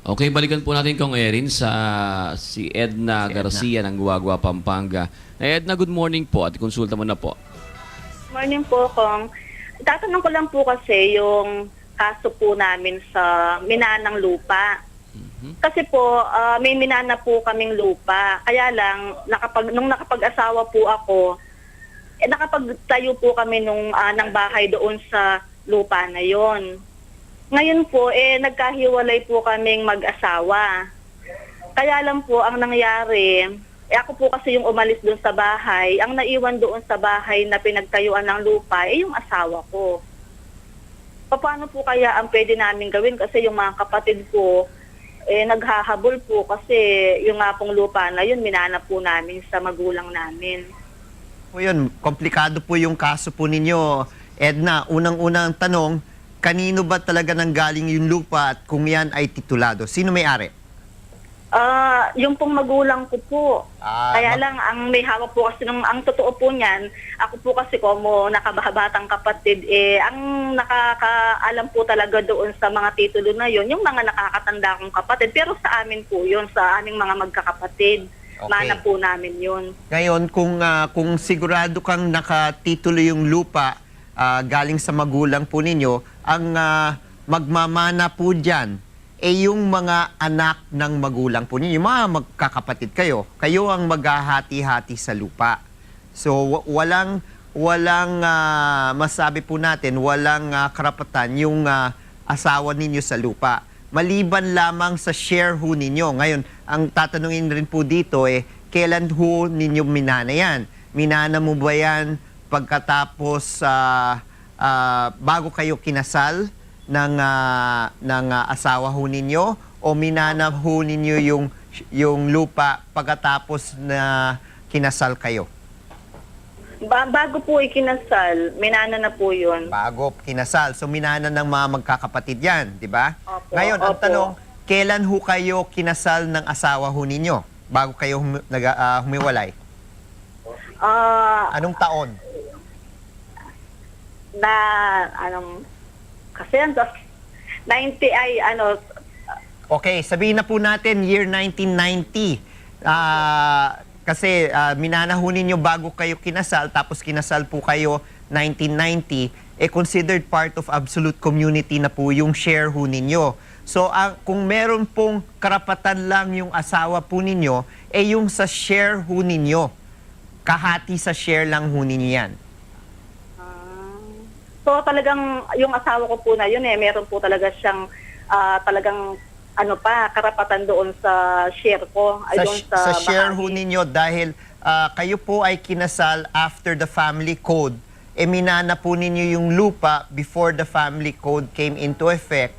Okay, balikan po natin Kong Erin sa si Edna Garcia ng Guagua, Pampanga. Edna, good morning po at konsulta mo na po. Morning po, Kong. Tatanong ko lang po kasi yung kaso po namin sa minanang lupa. Kasi po, may minana po kaming lupa. Kaya lang, nung nakapag-asawa po ako, nakapagtayo po kami ng bahay doon sa lupa na yon. Ngayon po, nagkahiwalay po kaming mag-asawa. Kaya lang po, ang nangyari, ako po kasi yung umalis doon sa bahay. Ang naiwan doon sa bahay na pinagtayuan ng lupa, yung asawa ko. Paano po kaya ang pwede namin gawin? Kasi yung mga kapatid ko, naghahabol po kasi yung nga pong lupa na yun, minana po namin sa magulang namin. O yun, komplikado po yung kaso po ninyo. Edna, unang-unang tanong, kanino ba talaga nanggaling yung lupa at kung yan ay titulado? Sino may-ari? Yung pong magulang ko po. Kaya lang, ang may hawak po kasi, ang totoo po niyan, ako po kasi como nakababatang kapatid, ang nakakaalam po talaga doon sa mga titulo na yon, yung mga nakakatanda kong kapatid. Pero sa amin po yun, sa aming mga magkakapatid. Okay. Mana po namin yun. Ngayon, kung sigurado kang nakatitulo yung lupa galing sa magulang po ninyo, ang magmamana po dyan, yung mga anak ng magulang po ninyo, mga magkakapatid kayo. Kayo ang maghahati-hati sa lupa. So, walang masabi po natin, walang karapatan yung asawa ninyo sa lupa. Maliban lamang sa share ho ninyo. Ngayon, ang tatanungin rin po dito, kailan ho ninyo minana yan? Minana mo ba yan pagkatapos bago kayo kinasal ng asawa ho ninyo, o minana ho ninyo yung lupa pagkatapos na kinasal kayo? Bago po ikinasal, minana na po yun. Bago kinasal. So minana ng mga magkakapatid yan, di ba? Opo, Ngayon, ang opo. tanong, kailan ho kayo kinasal ng asawa ho ninyo? Bago kayo humiwalay? Anong taon? Kasi 90 ay Okay, sabihin na po natin year 1990. Kasi minana ho ninyo bago kayo kinasal, tapos kinasal po kayo 1990, considered part of absolute community na po yung share ho ninyo. So, kung meron pong karapatan lang yung asawa po ninyo, yung sa share ho ninyo. Kahati sa share lang ho ninyo yan. So talagang yung asawa ko po na yun meron po talaga siyang talagang karapatan doon sa share ko. Sa share ho ninyo dahil kayo po ay kinasal after the family code. Minana po ninyo yung lupa before the family code came into effect.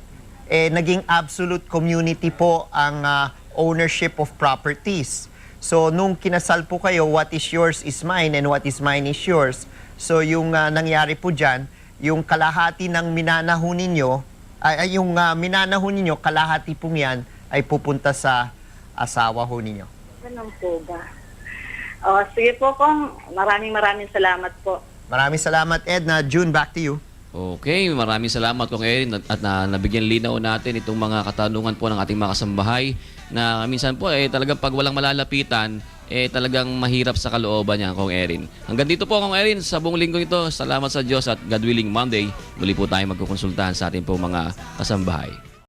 Naging absolute community po ang ownership of properties. So nung kinasal po kayo, what is yours is mine and what is mine is yours. So yung nangyari po dyan, yung kalahati ng minanaho ninyo, minanaho ninyo, kalahati pong yan ay pupunta sa asawa ho ninyo. Ganun po ba? Sige po, Kong. Maraming salamat po. Maraming salamat, Edna. June, back to you. Okay, maraming salamat Kong Erin at nabigyan linaw natin itong mga katanungan po ng ating mga kasambahay na minsan po talagang pag walang malalapitan, talagang mahirap sa kalooban niya, Kong Erin. Hanggang dito po, Kong Erin, sa buong linggo ito. Salamat sa Diyos at God willing Monday, muli po tayo magkukonsultahan sa ating po mga kasambahay.